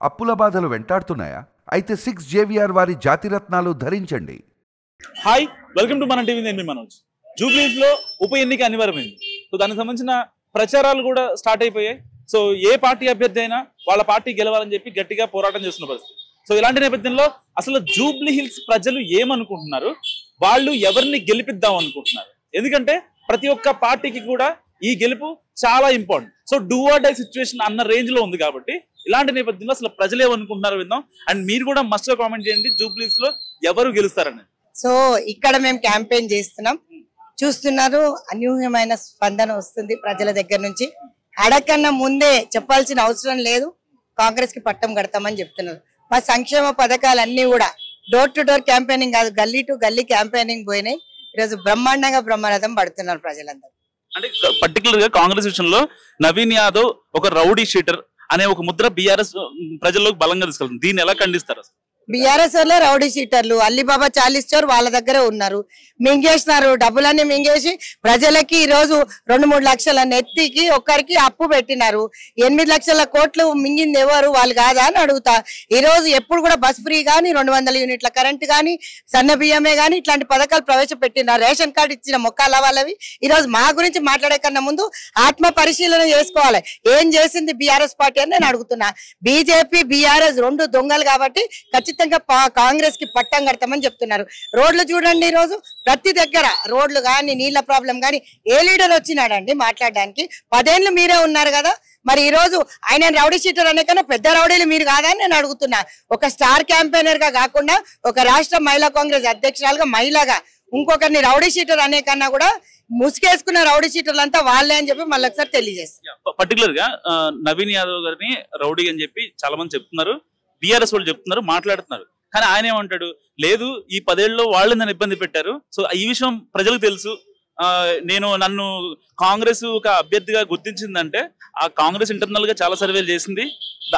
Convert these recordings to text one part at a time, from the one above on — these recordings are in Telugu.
అప్పుల బాధలు వెంటాడుతున్నాయా? అయితే 6 JVR వారి జాతిరత్నాలు ధరించండి. హాయ్, వెల్కమ్ టు మన టీవీ. నేను మీ మనోజ్. జూబ్లీస్ లో ఉప ఎన్నిక అనివార్యమైంది. సో దానికి సంబంధించిన ప్రచారాలు కూడా స్టార్ట్ అయిపోయాయి. సో ఏ పార్టీ అభ్యర్థి అయినా వాళ్ళ పార్టీ గెలవాలని చెప్పి గట్టిగా పోరాటం చేస్తున్న పరిస్థితి. సో ఇలాంటి నేపథ్యంలో అసలు జూబ్లీ హిల్స్ ప్రజలు ఏమనుకుంటున్నారు, వాళ్ళు ఎవరిని గెలిపిద్దాం అనుకుంటున్నారు? ఎందుకంటే ప్రతి ఒక్క పార్టీకి కూడా ఈ గెలుపు చాలా important. So do or die situation అన్న రేంజ్ లో ఉంది కాబట్టి ఇలాంటి నేపథ్యంలో అసలు ప్రజలు ఏమనుకుంటున్నారో విందాం. అండ్ మీరు కూడా మస్ట్ గా కామెంట్ చేయండి జూబ్లీస్ లో ఎవరు గెలుస్తారని. సో ఇక్కడ మేము క్యాంపెయిన్ చేస్తున్నాం, చూస్తున్నారు. అనూహ్యమైన స్పందన వస్తుంది ప్రజల దగ్గర నుంచి. అడగకన్నా ముందే చెప్పాల్సిన అవసరం లేదు, కాంగ్రెస్ కి పట్టం కడతామని చెప్తున్నారు. మా సంక్షేమ పథకాలన్నీ కూడా డోర్ టు డోర్ క్యాంపెయినింగ్ కాదు, గల్లీ టు గల్లీ క్యాంపెయినింగ్ పోయినాయి. ఈరోజు బ్రహ్మాండంగా బ్రహ్మరథం పడుతున్నారు ప్రజలందరూ. అంటే పర్టికులర్ గా కాంగ్రెస్ విషయంలో నవీన్ యాదవ్ ఒక రౌడీ షీటర్ అనే ఒక ముద్ర బీఆర్ఎస్ ప్రజల్లోకి బలంగా తీసుకెళ్తుంది. దీన్ని ఎలా ఖండిస్తారు? బీఆర్ఎస్ వల్ల రౌడీ షీటర్లు అలీబాబా 40 స్టోర్ వాళ్ళ దగ్గరే ఉన్నారు, మింగేసినారు. డబ్బులన్నీ మింగేసి ప్రజలకి ఈ రోజు 2-3 లక్షల నెత్తికి ఒక్కరికి అప్పు పెట్టినారు. 8 లక్షల కోట్లు మింగింది ఎవరు? వాళ్ళు కాదా అని అడుగుతా. ఈ రోజు ఎప్పుడు కూడా బస్ ఫ్రీ గానీ, 200 యూనిట్ల కరెంట్ గానీ, సన్న బియ్యమే గానీ ఇట్లాంటి పథకాలు ప్రవేశపెట్టినారు. రేషన్ కార్డు ఇచ్చిన మొక్కాల వాళ్ళవి. ఈ రోజు మా గురించి మాట్లాడే కన్నా ముందు ఆత్మ పరిశీలన చేసుకోవాలి. ఏం చేసింది బీఆర్ఎస్ పార్టీ అని నేను అడుగుతున్నా. బీజేపీ బీఆర్ఎస్ 2 దొంగలు కాబట్టి ఖచ్చితంగా కాంగ్రెస్ కి పట్టం కడతామని చెప్తున్నారు. రోడ్లు చూడండి, ఈ రోజు ప్రతి దగ్గర రోడ్లు గాని, నీళ్ల ప్రాబ్లం గాని. ఏ లీడర్ వచ్చినాడండి మాట్లాడడానికి? 10 ఏళ్ళు మీరే ఉన్నారు కదా. మరి ఈ రోజు ఆయన రౌడీ షీటర్ అనే కన్నా పెద్ద రౌడీలు మీరు కాదా అని నేను అడుగుతున్నా. ఒక స్టార్ క్యాంపెయినర్ గా కాకుండా ఒక రాష్ట్ర మహిళా కాంగ్రెస్ అధ్యక్షురాలుగా మహిళగా ఇంకొకరిని రౌడీ షీటర్ అనే కన్నా కూడా ముసుగేసుకున్న రౌడీ షీటర్లు అంతా వాళ్ళే అని చెప్పి మళ్ళీ ఒకసారి తెలియజేస్తారు. పర్టికులర్ గా నవీన్ యాదవ్ గారిని రౌడీ అని చెప్పి చాలా మంది చెప్తున్నారు, బీఆర్ఎస్ వాళ్ళు చెప్తున్నారు, మాట్లాడుతున్నారు. కానీ ఆయన ఏమంటాడు, లేదు ఈ 10 ఏళ్ళలో వాళ్ళు నన్ను ఇబ్బంది పెట్టారు, సో ఈ విషయం ప్రజలకు తెలుసు, నన్ను కాంగ్రెస్ ఒక అభ్యర్థిగా గుర్తించిందంటే ఆ కాంగ్రెస్ ఇంటర్నల్ గా చాలా సర్వేలు చేసింది,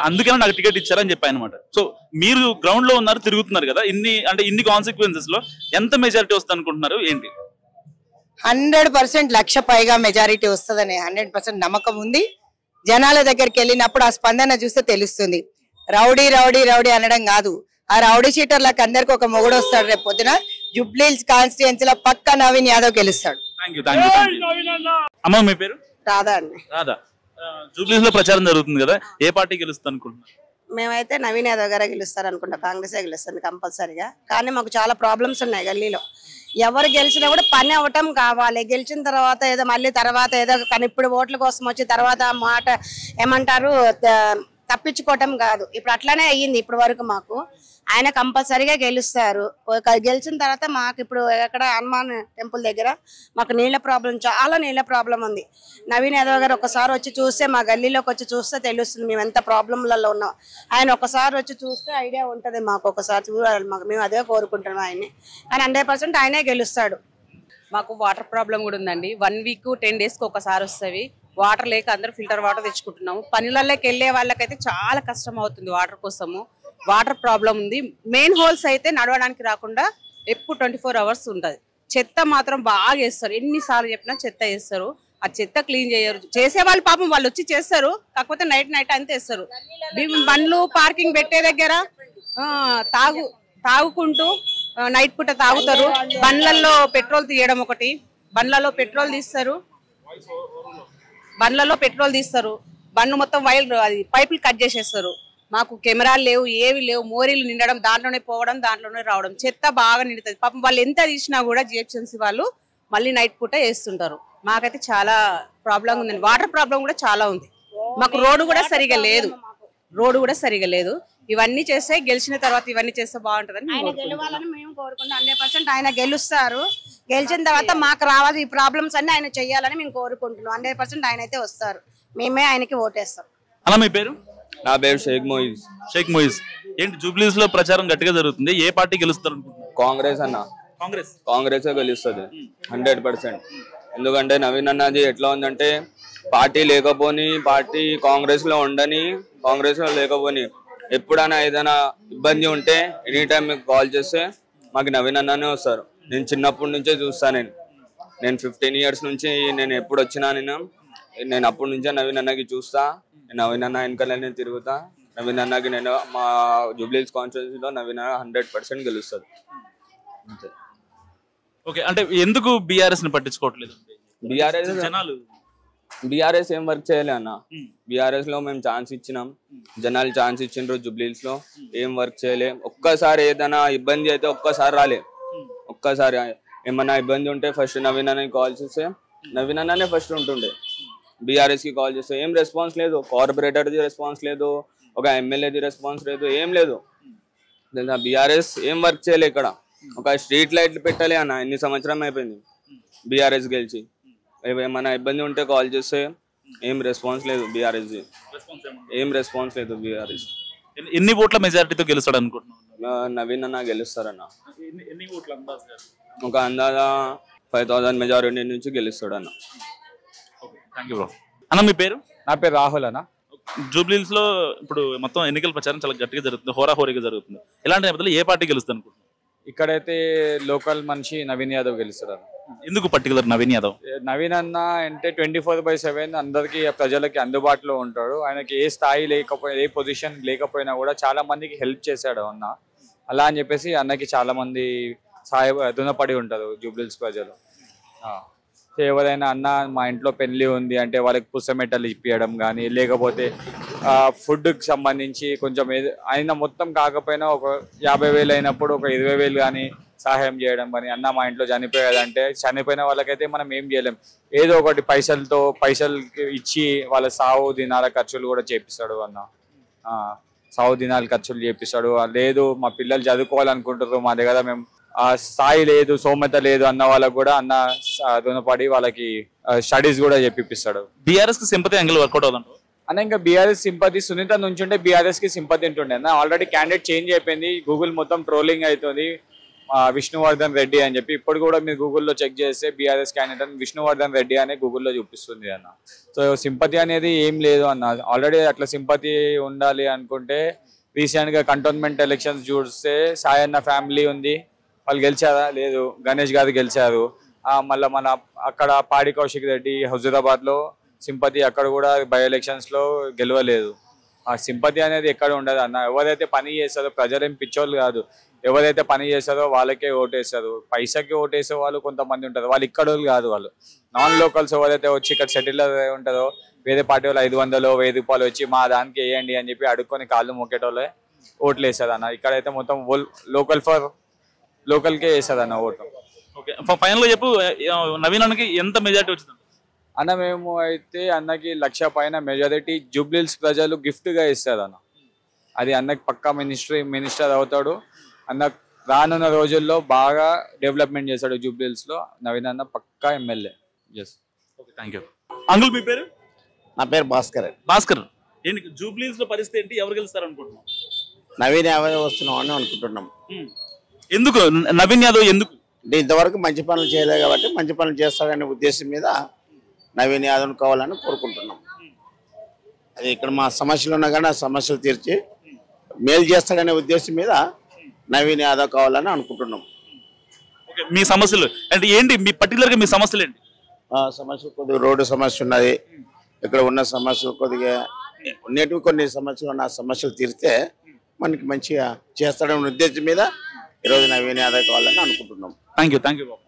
అందుకనే నాకు టికెట్ ఇచ్చారని చెప్పి అనమాట. సో మీరు గ్రౌండ్ లో ఉన్నారు, తిరుగుతున్నారు కదా, ఇన్ని కాన్సిక్వెన్సెస్ లో ఎంత మెజారిటీ వస్తుంది అనుకుంటున్నారు? ఏంటి? 100% లక్ష పైగా మెజారిటీ వస్తుందని 100% నమ్మకం ఉంది. జనాల దగ్గరికి వెళ్ళినప్పుడు ఆ స్పందన చూస్తే తెలుస్తుంది. రౌడీ రౌడీ రౌడీ అనడం కాదు, ఆ రౌడీ షీటర్లకు అందరికి ఒక మొగుడు వస్తాడు. రేపు పొద్దున జూబ్లీహిల్స్ కాన్స్టిట్యుయెన్సీలో పక్క నవీన్ యాదవ్ గెలుస్తాడు. అమ్మ మీ పేరు? రాధా అండి. రాధా, జూబ్లీహిల్స్ లో ప్రచారం జరుగుతుంది కదా, ఏ పార్టీ గెలుస్తుంది అనుకుంటున్నారు? మేమైతే నవీన్ యాదవ్ గారే గెలుస్తారు అనుకుంటా, కాంగ్రెసే గెలుస్తుంది కంపల్సరీగా. కానీ మాకు చాలా ప్రాబ్లమ్స్ ఉన్నాయి గల్లీలో. ఎవరు గెలిచినా కూడా పని అవ్వటం కావాలి. గెలిచిన తర్వాత ఏదో మళ్ళీ తర్వాత ఏదో, కానీ ఇప్పుడు ఓట్ల కోసం వచ్చి తర్వాత మాట ఏమంటారు తప్పించుకోవటం కాదు. ఇప్పుడు అట్లానే అయ్యింది ఇప్పటి వరకు. మాకు ఆయన కంపల్సరీగా గెలుస్తారు. గెలిచిన తర్వాత మాకు ఇప్పుడు ఎక్కడ హనుమాన్ టెంపుల్ దగ్గర మాకు నీళ్ళ ప్రాబ్లం, చాలా నీళ్ళ ప్రాబ్లం ఉంది. నవీన్ యాదవ్ గారు ఒకసారి వచ్చి చూస్తే, మా గల్లీలోకి వచ్చి చూస్తే తెలుస్తుంది మేము ఎంత ప్రాబ్లంలలో ఉన్నాం. ఆయన ఒకసారి వచ్చి చూస్తే ఐడియా ఉంటుంది మాకు. ఒకసారి చూడాలి మాకు, మేము అదే కోరుకుంటున్నాం ఆయన్ని. కానీ 100% ఆయనే గెలుస్తాడు. మాకు వాటర్ ప్రాబ్లం కూడా ఉందండి. 1 వీక్ 10 డేస్కి ఒకసారి వస్తుంది. వాటర్ లేక అందరూ ఫిల్టర్ వాటర్ తెచ్చుకుంటున్నాము. పనులలోకి వెళ్ళే వాళ్ళకైతే చాలా కష్టం అవుతుంది వాటర్ కోసము. వాటర్ ప్రాబ్లం ఉంది. మెయిన్ హోల్స్ అయితే నడవడానికి రాకుండా ఎప్పుడు 24 అవర్స్ ఉంటుంది. చెత్త మాత్రం బాగా వేస్తారు, ఎన్నిసార్లు చెప్పినా చెత్త వేస్తారు. ఆ చెత్త క్లీన్ చేయరు. చేసేవాళ్ళు పాపం వాళ్ళు వచ్చి చేస్తారు, కాకపోతే నైట్ అంతే వేస్తారు. బండ్లు పార్కింగ్ పెట్టే దగ్గర తాగుకుంటూ నైట్ పూట తాగుతారు. బండ్లలో పెట్రోల్ తీయడం ఒకటి, బండ్లలో పెట్రోల్ తీస్తారు. బండ్లు మొత్తం వైర్లు అది పైపులు కట్ చేసేస్తారు. మాకు కెమెరాలు లేవు, ఏవి లేవు. మోరీలు నిండడం, దాంట్లోనే పోవడం, దాంట్లోనే రావడం. చెత్త బాగా నిండుతుంది. పాపం వాళ్ళు ఎంత తీసినా కూడా జిహెచ్ఎంసీ వాళ్ళు మళ్ళీ నైట్ పూట వేస్తుంటారు. మాకైతే చాలా ప్రాబ్లం ఉందండి. వాటర్ ప్రాబ్లం కూడా చాలా ఉంది. మాకు రోడ్డు కూడా సరిగా లేదు. ఇవన్నీ చేస్తే గెలిచిన తర్వాత ఇవన్నీ చేస్తే బాగుంటుందని గెలవాలని మేము కోరుకుంటాం. 100% ఆయన గెలుస్తారు. గెలిచిన తర్వాత మాకు రావాలి ఈ ప్రాబ్లమ్స్ అన్ని ఆయన చెయ్యాలని మేము కోరుకుంటున్నాం. 100% ఆయన అయితే వస్తారు, మేమే ఆయనకి ఓటేస్తాం. అలా మీ పేరు? నా పేరు షేక్ మొయిజ్. ఏంటి జూబ్లీహిల్స్ లో ప్రచారం గట్టిగా జరుగుతుంది, ఏ పార్టీ గెలుస్తారు? కాంగ్రెస్ అన్న. కాంగ్రెస్ గెలుస్తుంది 100%. ఎందుకంటే నవీన్ అన్నది ఎట్లా ఉందంటే, పార్టీ లేకపోని, పార్టీ కాంగ్రెస్ లో ఉండని, కాంగ్రెస్ లో లేకపోని, ఎప్పుడైనా ఏదైనా ఇబ్బంది ఉంటే ఎనీ టైం మీకు కాల్ చేస్తే మాకు నవీన్ అన్ననే వస్తారు. నేను చిన్నప్పటి నుంచే చూస్తాను. నేను 15 years నుంచి నేను ఎప్పుడు వచ్చినా నేను అప్పటి నుంచే నవీన్ అన్నకి చూస్తా. నవీన్ అన్న వెనకాలనే తిరుగుతా. నవీన్ అన్నకి నేను మా జూబ్లీహిల్స్ కాన్స్టిట్యున్సీలో నవీన్ అన్న 100% గెలుస్తుంది అంతే. ఓకే, అంటే ఎందుకు బీఆర్ఎస్ ని పట్టించుకోవట్లేదు? బీఆర్ఎస్ ఏం వర్క్ చేయలే అన్న. బీఆర్ఎస్ లో మేము ఛాన్స్ ఇచ్చినాం, జనాలు ఛాన్స్ ఇచ్చిండ్రు. జూబ్లీహిల్స్ లో ఏం వర్క్ చేయలే. ఒక్కసారి ఏదైనా ఇబ్బంది అయితే ఒక్కసారి రాలే. ఒక్కసారి ఏమన్నా ఇబ్బంది ఉంటే ఫస్ట్ నవీన్ అన్నకి కాల్ చేస్తే నవీన్ అన్ననే ఫస్ట్ ఉంటుండే. బీఆర్ఎస్ కి కాల్ చేస్తే ఏం రెస్పాన్స్ లేదు. కార్పొరేటర్ది రెస్పాన్స్ లేదు, ఒక ఎమ్మెల్యేది రెస్పాన్స్ లేదు, ఏం లేదు. బీఆర్ఎస్ ఏం వర్క్ చేయలే. ఇక్కడ ఒక స్ట్రీట్ లైట్లు పెట్టలే అన్న. ఎన్ని సంవత్సరం అయిపోయింది బీఆర్ఎస్ గెలిచి. ఏమైనా ఇబ్బంది ఉంటే కాల్ చేస్తే ఏం రెస్పాన్స్ లేదు. బీఆర్ఎస్ ఏం రెస్పాన్స్ లేదు. బీఆర్ఎస్ ఎన్ని ఓట్ల మెజారిటీతో గెలుస్తాడు అనుకుంటున్నాను? నవీన్ అన్న గెలుస్తారన్న. ఒక అందాజా 5000 మెజారిటీ నుంచి గెలుస్తాడు అన్న. అన్న మీ పేరు? నా పేరు రాహుల్ అన్న. జూబ్లీహిల్స్ లో ఇప్పుడు మొత్తం ఎన్నికల ప్రచారం చాలా గట్టిగా జరుగుతుంది, హోరాహోరీగా జరుగుతుంది. ఇలాంటి నేపథ్యంలో ఏ పార్టీ గెలుస్తుంది అనుకుంటున్నాను? ఇక్కడైతే లోకల్ మనిషి నవీన్ యాదవ్ గెలుస్తాడు అన్న. ఎందుకు పర్టికులర్ నవీన్ యాదవ్? నవీన్ అన్న అంటే 24/7 అందరికి ప్రజలకి అందుబాటులో ఉంటాడు. ఆయనకి ఏ స్థాయి లేకపోయినా, ఏ పొజిషన్ లేకపోయినా కూడా చాలా మందికి హెల్ప్ చేశాడు అన్న. అలా అని చెప్పేసి అన్నకి చాలా మంది రుణపడి ఉంటారు జూబ్లీహిల్స్ ప్రజలు. ఎవరైనా అన్న మా ఇంట్లో పెళ్లి ఉంది అంటే వాళ్ళకి పుస్తమెట్టలు ఇప్పియడం కానీ, లేకపోతే ఫుడ్కి సంబంధించి కొంచెం అయినా మొత్తం కాకపోయినా ఒక 50,000 అయినప్పుడు ఒక 20,000 కానీ సహాయం చేయడం కానీ. అన్న మా ఇంట్లో చనిపోయాడంటే చనిపోయిన వాళ్ళకైతే మనం ఏం చేయలేం, ఏదో ఒకటి పైసలు ఇచ్చి వాళ్ళ సావు దినాల ఖర్చులు కూడా చేపిస్తాడు అన్న. సావు దినాల ఖర్చులు చేపిస్తాడు. లేదు మా పిల్లలు చదువుకోవాలనుకుంటారు, మా దగ్గర మేము ఆ స్థాయి లేదు, సోమత లేదు అన్న వాళ్ళకు కూడా అన్న రుణపడి వాళ్ళకి స్టడీస్ కూడా చెప్పిస్తాడు. బీఆర్ఎస్ కి సింపతి యాంగిల్ వర్కౌట్ అవుతుంది అన్న. ఇంకా బీఆర్ఎస్ సింపతి సునీత నుంచి ఉంటే బీఆర్ఎస్ కి సింపతి ఉంటుండే అన్న. ఆల్రెడీ క్యాండిడేట్ చేంజ్ అయిపోయింది. గూగుల్ మొత్తం ట్రోలింగ్ అవుతుంది విష్ణువర్ధన్ రెడ్డి అని చెప్పి. ఇప్పుడు కూడా మీరు గూగుల్లో చెక్ చేస్తే బీఆర్ఎస్ క్యాండిడేట్ విష్ణువర్ధన్ రెడ్డి అనే గూగుల్లో చూపిస్తుంది అన్న. సో సింపతి అనేది ఏం లేదు అన్న. ఆల్రెడీ అట్లా సింపతి ఉండాలి అనుకుంటే రీసెంట్ గా కంటోన్మెంట్ ఎలక్షన్స్ చూస్తే సాయన్న ఫ్యామిలీ ఉంది, వాళ్ళు గెలిచారా? లేదు. గణేష్ గారు గెలిచారు. మళ్ళీ మన అక్కడ పాడి కౌశిక్ రెడ్డి హుజూరాబాద్ లో సింపతి, అక్కడ కూడా బై ఎలక్షన్స్ లో గెలవలేదు. ఆ సింపతి అనేది ఎక్కడ ఉండదు అన్న. ఎవరైతే పని చేస్తారో, ప్రజలేం పిచ్చోళ్ళు కాదు, ఎవరైతే పని చేస్తారో వాళ్ళకే ఓటేస్తారు. పైసకి ఓటేసే వాళ్ళు కొంతమంది ఉంటారు, వాళ్ళు ఇక్కడ కాదు. వాళ్ళు నాన్ లోకల్స్ ఎవరైతే వచ్చి ఇక్కడ సెటిల్ ఉంటారో, వేరే పార్టీ వాళ్ళు 500 1000 రూపాయలు వచ్చి మా దానికి వేయండి అని చెప్పి అడుక్కొని కాళ్ళు మొక్కేటోళ్ళే ఓట్లు వేస్తారు అన్న. ఇక్కడైతే మొత్తం లోకల్కే వేస్తారు అన్న ఓటు. ఓకే, ఫైనల్ గా చెప్పు, నవీన్ అన్నకి ఎంత మెజారిటీ వచ్చింది అన్న? మేము అయితే అన్నకి 1,00,000 పైన మెజారిటీ జూబ్లీహిల్స్ ప్రజలు గిఫ్ట్ గా ఇస్తారు అన్న. అది అన్నకి పక్కా మినిస్టర్ అవుతాడు అన్న. రానున్న రోజుల్లో బాగా డెవలప్మెంట్ చేశాడు జూబ్లీహిల్స్ లో నవీన్ అన్న, పక్కా ఎమ్మెల్యే. Thank you. అంకుల్ మీ పేరు? నా పేరు భాస్కర్. భాస్కర్, ఏంటి జూబ్లీహిల్స్ లో పరిస్థితి ఏంటి? ఎవరు గెలుస్తారు అనుకుంటున్నాం? నవీన్ యాదవ్ వస్తున్నాం అని అనుకుంటున్నాం. ఎందుకు నవీన్ యాదవ్? ఎందుకు అంటే ఇంతవరకు మంచి పనులు చేయలేదు కాబట్టి మంచి పనులు చేస్తాడనే ఉద్దేశం మీద నవీన్ యాదవ్ను కావాలని కోరుకుంటున్నాం. అది ఇక్కడ మా సమస్యలు ఉన్నా కానీ ఆ సమస్యలు తీర్చి మేలు చేస్తాడనే ఉద్దేశం మీద నవీన్ యాదవ్ కావాలని అనుకుంటున్నాం. మీ సమస్యలు అంటే ఏంటి? మీ పర్టికులర్ గా మీ సమస్యలు ఏంటి? సమస్యలు కొద్దిగా రోడ్డు సమస్య ఉన్నది. ఇక్కడ ఉన్న సమస్యలు కొద్దిగా ఉన్నటివి కొన్ని సమస్యలు ఉన్న సమస్యలు తీరితే మనకి మంచిగా చేస్తాడనే ఉద్దేశం మీద ఈరోజు నవీన్ యాదవ్ కావాలని అనుకుంటున్నాం. Thank you.